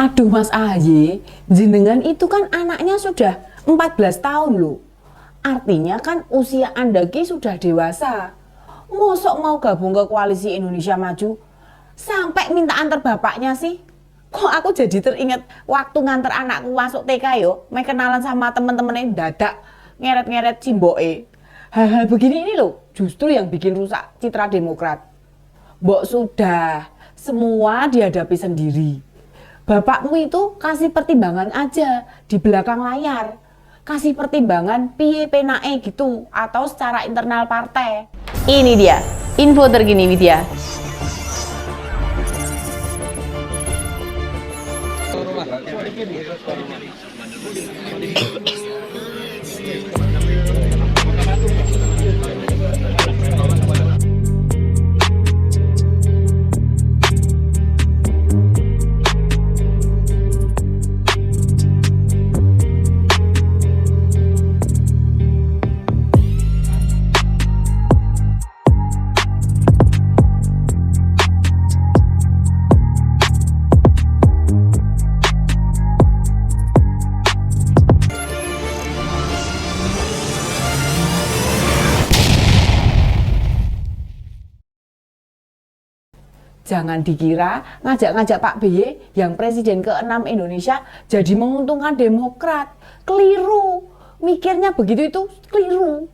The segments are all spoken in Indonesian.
Aduh Mas Ahaye, jenengan itu kan anaknya sudah 14 tahun loh. Artinya kan usia Anda ki sudah dewasa. Mosok mau gabung ke Koalisi Indonesia Maju sampai minta antar bapaknya sih? Kok aku jadi teringat waktu nganter anakku masuk TK yo, main kenalan sama temen-temennya dadak ngeret-ngeret cimboke. Hal-hal begini ini loh justru yang bikin rusak citra Demokrat. Mbok sudah, semua dihadapi sendiri. Bapakmu itu kasih pertimbangan aja di belakang layar. Kasih pertimbangan piye penake gitu atau secara internal partai. Ini dia, info terkini Widya. Jangan dikira ngajak-ngajak Pak BY yang Presiden ke-6 Indonesia jadi menguntungkan Demokrat. Keliru. Mikirnya begitu itu keliru.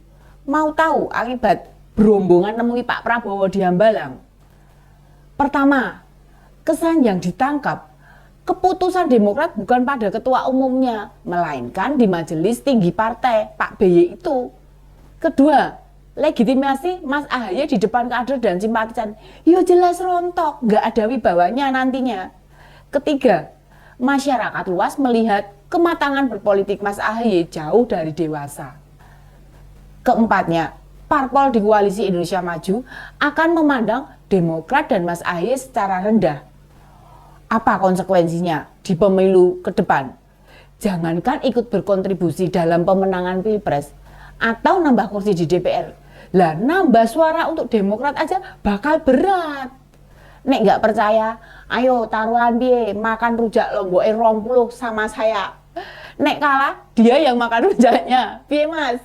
Mau tahu akibat berombongan nemui Pak Prabowo di Hambalang? Pertama, kesan yang ditangkap, keputusan Demokrat bukan pada ketua umumnya, melainkan di majelis tinggi partai Pak BY itu. Kedua, legitimasi Mas Ahaye di depan kader dan simpatisan, yo jelas rontok, nggak ada wibawanya nantinya. Ketiga, masyarakat luas melihat kematangan berpolitik Mas Ahaye jauh dari dewasa. Keempatnya, parpol di Koalisi Indonesia Maju akan memandang Demokrat dan Mas Ahaye secara rendah. Apa konsekuensinya di pemilu ke depan? Jangankan ikut berkontribusi dalam pemenangan Pilpres atau nambah kursi di DPR, lah nambah suara untuk Demokrat aja bakal berat. Nek nggak percaya, ayo taruhan biye makan rujak lomboke 20 sama saya. Nek kalah, dia yang makan rujaknya. Piye Mas?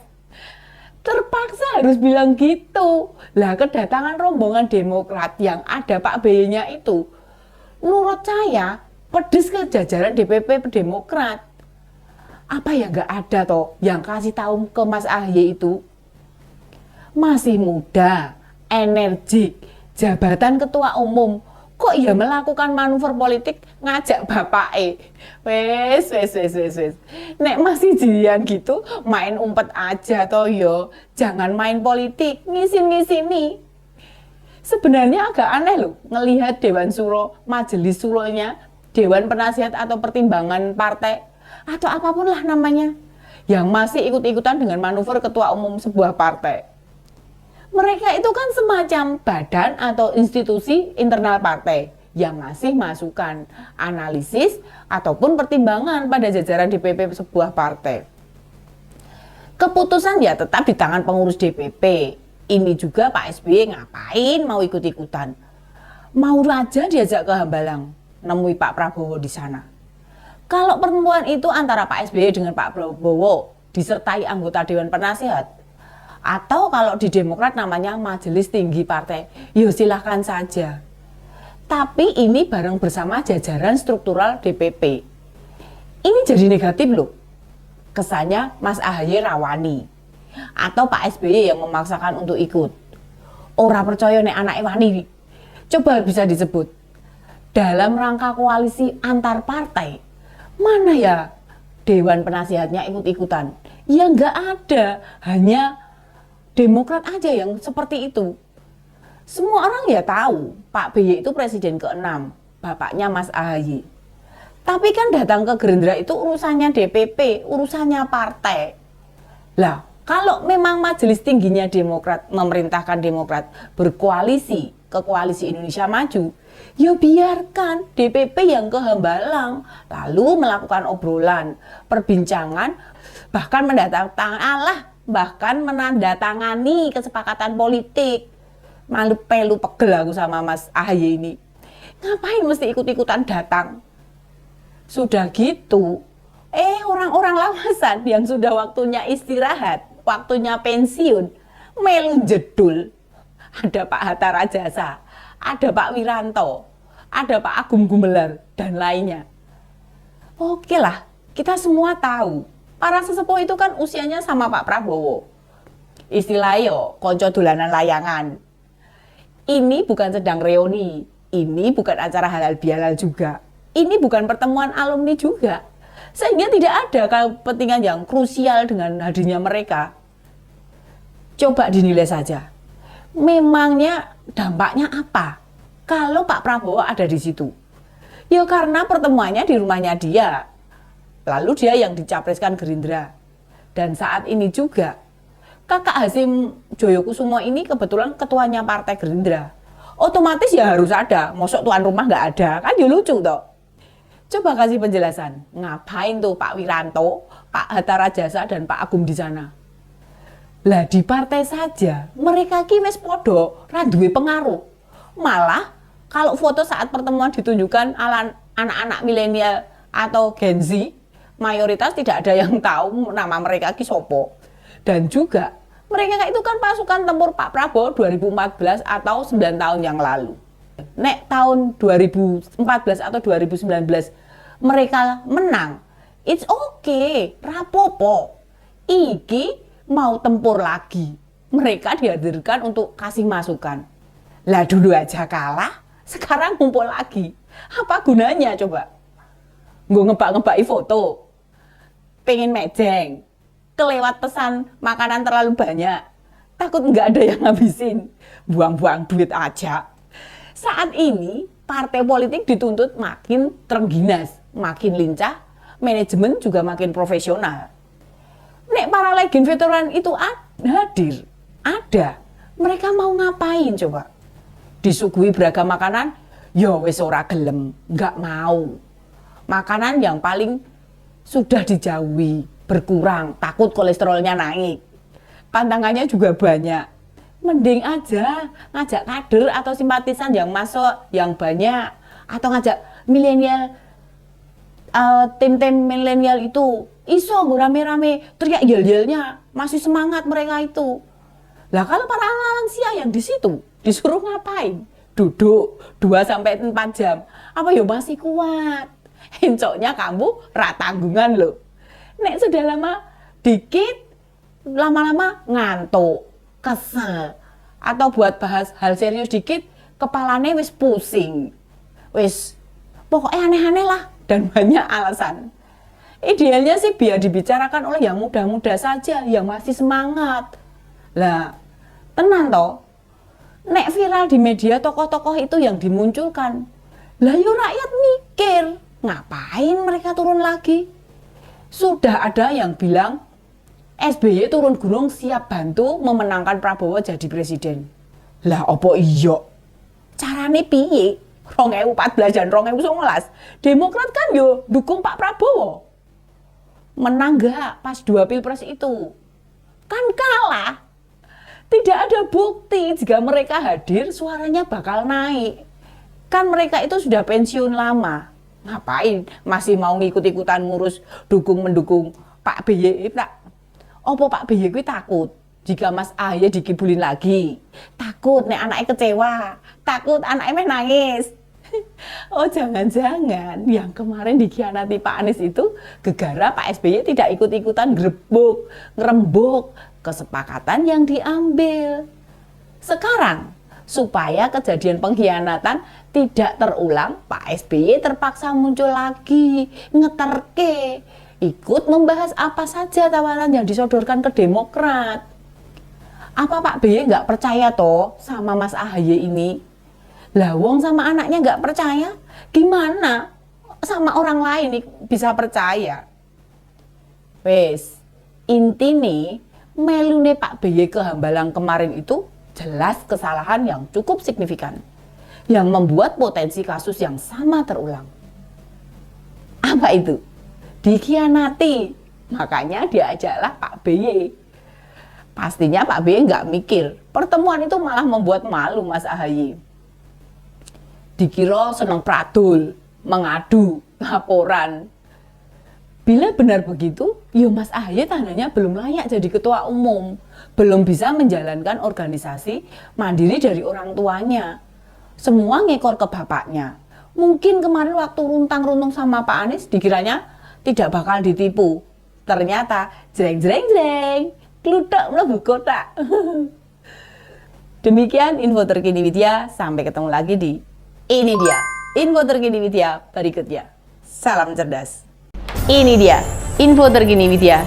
Terpaksa harus bilang gitu. Lah kedatangan rombongan Demokrat yang ada Pak BY-nya itu, menurut saya pedes ke jajaran DPP Demokrat. Apa ya nggak ada toh yang kasih tahu ke Mas Ahaye itu? Masih muda, energik, jabatan ketua umum, kok ia melakukan manuver politik ngajak bapake? Wes. Nek masih jadian gitu, main umpet aja toh yo. Jangan main politik, ngisin-ngisini. Sebenarnya agak aneh loh, ngelihat Dewan Suro, Majelis Suronya, Dewan Penasihat atau Pertimbangan Partai, atau apapun lah namanya, yang masih ikut-ikutan dengan manuver ketua umum sebuah partai. Mereka itu kan semacam badan atau institusi internal partai yang ngasih masukan, analisis, ataupun pertimbangan pada jajaran DPP sebuah partai. Keputusan ya tetap di tangan pengurus DPP. Ini juga Pak SBY ngapain mau ikut-ikutan? Mau aja diajak ke Hambalang, nemui Pak Prabowo di sana. Kalau pertemuan itu antara Pak SBY dengan Pak Prabowo, disertai anggota Dewan Penasihat, atau kalau di Demokrat namanya Majelis Tinggi Partai, ya silahkan saja. Tapi ini bareng bersama jajaran struktural DPP. Ini jadi negatif loh. Kesannya Mas Ahaye rawani. Atau Pak SBY yang memaksakan untuk ikut. Ora percaya nek anake wani. Coba bisa disebut. Dalam rangka koalisi antar partai, mana ya Dewan Penasihatnya ikut-ikutan? Ya nggak ada, hanya Demokrat aja yang seperti itu. Semua orang ya tahu Pak BY itu presiden ke-6, bapaknya Mas Ahaye. Tapi kan datang ke Gerindra itu urusannya DPP, urusannya partai. Lah, kalau memang majelis tingginya Demokrat memerintahkan Demokrat berkoalisi ke Koalisi Indonesia Maju, ya biarkan DPP yang ke Hambalang, lalu melakukan obrolan, perbincangan, bahkan menandatangani kesepakatan politik. Malu pelu pegel aku sama Mas Ahaye ini. Ngapain mesti ikut-ikutan datang? Sudah gitu, orang-orang lawasan yang sudah waktunya istirahat, waktunya pensiun, melu jedul. Ada Pak Hatta Rajasa, ada Pak Wiranto, ada Pak Agung Gumelar, dan lainnya. Oke lah, kita semua tahu, para sesepuh itu kan usianya sama Pak Prabowo. Istilahnya, konco dolanan layangan. Ini bukan sedang reuni, ini bukan acara halal bihalal juga. Ini bukan pertemuan alumni juga. Sehingga tidak ada kepentingan yang krusial dengan hadirnya mereka. Coba dinilai saja. Memangnya dampaknya apa kalau Pak Prabowo ada di situ? Ya karena pertemuannya di rumahnya dia. Lalu dia yang dicapreskan Gerindra. Dan saat ini juga Kakak Hasim Joyokusumo ini kebetulan ketuanya Partai Gerindra. Otomatis ya harus ada. Mosok tuan rumah nggak ada, kan ya lucu toh. Coba kasih penjelasan, ngapain tuh Pak Wiranto, Pak Hatta Rajasa, dan Pak Agung di sana? Lah di partai saja, mereka ki wis podo, ra duwe pengaruh. Malah kalau foto saat pertemuan ditunjukkan ala anak-anak milenial atau Gen Z, mayoritas tidak ada yang tahu nama mereka ki sopo. Dan juga mereka itu kan pasukan tempur Pak Prabowo 2014 atau 9 tahun yang lalu. Nek tahun 2014 atau 2019 mereka menang, it's okay, rapopo. Iki mau tempur lagi. Mereka dihadirkan untuk kasih masukan. Lah dulu aja kalah, sekarang ngumpul lagi. Apa gunanya coba? Gue ngebak-ngebaki foto, pengen mejeng, kelewat pesan makanan terlalu banyak, takut nggak ada yang ngabisin, buang-buang duit aja. Saat ini partai politik dituntut makin terengginas, makin lincah, manajemen juga makin profesional. Nek para legend veteran itu hadir, ada, mereka mau ngapain coba? Disuguhi beragam makanan, ya wis ora gelem, nggak mau. Makanan yang paling sudah dijauhi, berkurang, takut kolesterolnya naik. Pantangannya juga banyak. Mending aja ngajak kader atau simpatisan yang masuk yang banyak, atau ngajak milenial, tim-tim milenial itu iso rame-rame teriak yel-yelnya, masih semangat mereka itu. Lah kalau para lansia yang di situ disuruh ngapain? Duduk 2-4 jam. Apa ya masih kuat? Encoknya kamu tanggungan loh. Nek sudah lama dikit, lama-lama ngantuk, kesel, atau buat bahas hal serius dikit, kepalanya wis pusing, wis pokoknya aneh-aneh lah, dan banyak alasan. Idealnya sih biar dibicarakan oleh yang muda-muda saja, yang masih semangat. Lah, tenang toh, nek viral di media tokoh-tokoh itu yang dimunculkan, lah yuk rakyat mikir, ngapain mereka turun lagi? Sudah ada yang bilang, SBY turun gunung siap bantu memenangkan Prabowo jadi presiden. Lah opo iyo? Carane piye? 2014 dan 2019 Demokrat kan yo dukung Pak Prabowo. Menang gak pas 2 pilpres itu? Kan kalah. Tidak ada bukti jika mereka hadir suaranya bakal naik. Kan mereka itu sudah pensiun lama. Ngapain masih mau ngikut-ikutan ngurus dukung-mendukung Pak BY tak? Opo Pak BY kuwi takut jika Mas Ahaye dikibulin lagi, takut nek anaknya kecewa, takut anaknya meh nangis. Oh jangan-jangan yang kemarin dikhianati Pak Anies itu gegara Pak SBY tidak ikut-ikutan ngerembuk kesepakatan yang diambil. Sekarang supaya kejadian pengkhianatan tidak terulang, Pak SBY terpaksa muncul lagi ngeterke, ikut membahas apa saja tawaran yang disodorkan ke Demokrat. Apa Pak BY nggak percaya toh sama Mas Ahaye ini? Lah wong sama anaknya nggak percaya, gimana sama orang lain nih bisa percaya? Wes, intine melune Pak BY ke Hambalang kemarin itu jelas kesalahan yang cukup signifikan, yang membuat potensi kasus yang sama terulang. Apa itu? Dikhianati, makanya diajaklah Pak BY. Pastinya Pak BY nggak mikir, pertemuan itu malah membuat malu Mas Ahaye. Dikira seneng pradul, mengadu, laporan. Bila benar begitu, ya Mas Ahaye tandanya belum layak jadi ketua umum, belum bisa menjalankan organisasi mandiri dari orang tuanya. Semua ngekor ke bapaknya. Mungkin kemarin waktu runtang-runtung sama Pak Anies dikiranya tidak bakal ditipu. Ternyata jreng, kluthuk mlebu kotak. Demikian info terkini Widya, sampai ketemu lagi di Ini Dia, info terkini Widya berikutnya. Salam cerdas. Ini dia info terkini Widya.